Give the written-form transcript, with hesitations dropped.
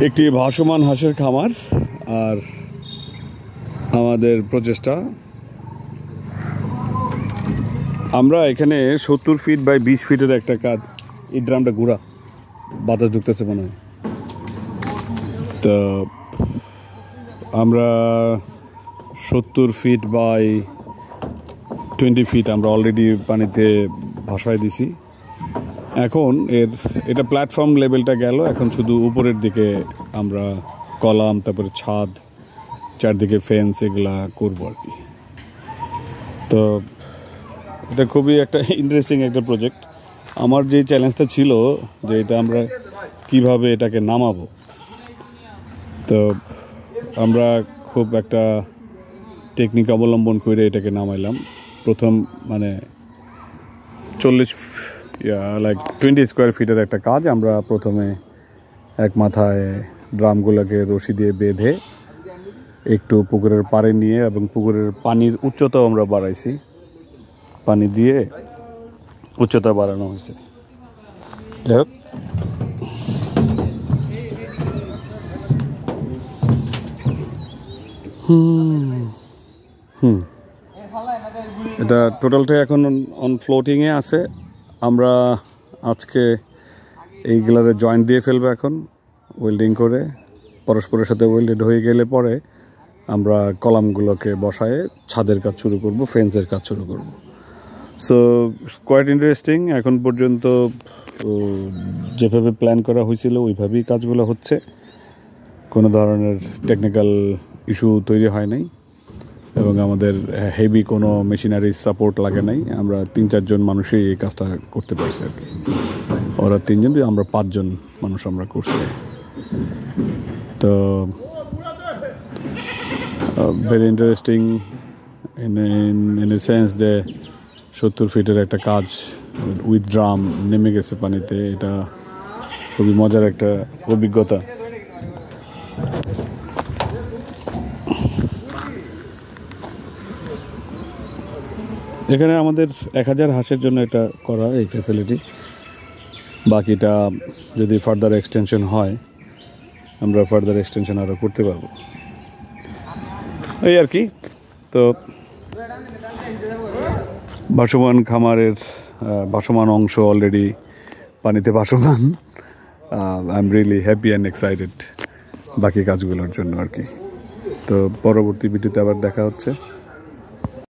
একটি ভাসমান হাঁসের খামার আর আমাদের প্রচেষ্টা। আমরা এখানে 70 ফিট বাই 20 ফিটের একটা কাজ। এই ড্রামটা ঘোরা, বাতাস ঢুকতেছে মনে হয়। তো আমরা 70 ফিট বাই 20 ফিট আমরা অলরেডি পানিতে ভাসায় দিছি। এখন এটা প্ল্যাটফর্ম লেভেলটা গেল, এখন শুধু উপরের দিকে আমরা কলাম, তারপরে ছাদ, চারদিকে ফেন্স এগুলা করবো আর কি। তো এটা খুবই একটা ইন্টারেস্টিং একটা প্রজেক্ট। আমার যে চ্যালেঞ্জটা ছিল যে এটা আমরা কিভাবে এটাকে নামাবো, তো আমরা খুব একটা টেকনিক অবলম্বন করে এটাকে নামাইলাম। প্রথম 20 স্কোয়ার ফিটের একটা কাজ। আমরা প্রথমে এক মাথায় ড্রামগুলোকে রশি দিয়ে বেঁধে একটু পুকুরের পাড়ে নিয়ে, এবং পুকুরের পানির উচ্চতাও আমরা বাড়াইছি, পানি দিয়ে উচ্চতা বাড়ানো হয়েছে। যাই হোক, এটা টোটালটাই এখন অন ফ্লোটিংয়ে আছে। আমরা আজকে এইগুলারে জয়েন্ট দিয়ে ফেলবো এখন, ওয়েল্ডিং করে, পরস্পরের সাথে ওয়েল্ডেড হয়ে গেলে পরে আমরা কলামগুলোকে বসায় ছাদের কাজ শুরু করব, ফেন্সের কাজ শুরু করব। So quite interesting. এখন পর্যন্ত যেভাবে প্ল্যান করা হয়েছিল ওইভাবেই কাজগুলো হচ্ছে, কোনো ধরনের টেকনিক্যাল ইস্যু তৈরি হয় নাই, এবং আমাদের হেভি কোনো মেশিনারি সাপোর্ট লাগে নাই। আমরা 3-4 জন মানুষই এই কাজটা করতে পারছি আর কি। ওরা 3 জন, আমরা 5 জন মানুষ আমরা করছি। তো very interesting in a sense যে 70 ফিটের একটা কাজ উইথ ড্রাম নেমে গেছে পানিতে। এটা খুবই মজার একটা অভিজ্ঞতা। এখানে আমাদের 1000 হাঁসের জন্য এটা করা, এই ফ্যাসিলিটি। বাকিটা যদি ফার্দার এক্সটেনশন হয়, আমরা ফার্দার এক্সটেনশন আরও করতে পারবো, এই আর কি। তো ভাসমান খামারের ভাসমান অংশ অলরেডি পানিতে ভাসমান। I am really happy and excited বাকি কাজগুলোর জন্য আর কি। তো পরবর্তী ভিডিওতে আবার দেখা হচ্ছে।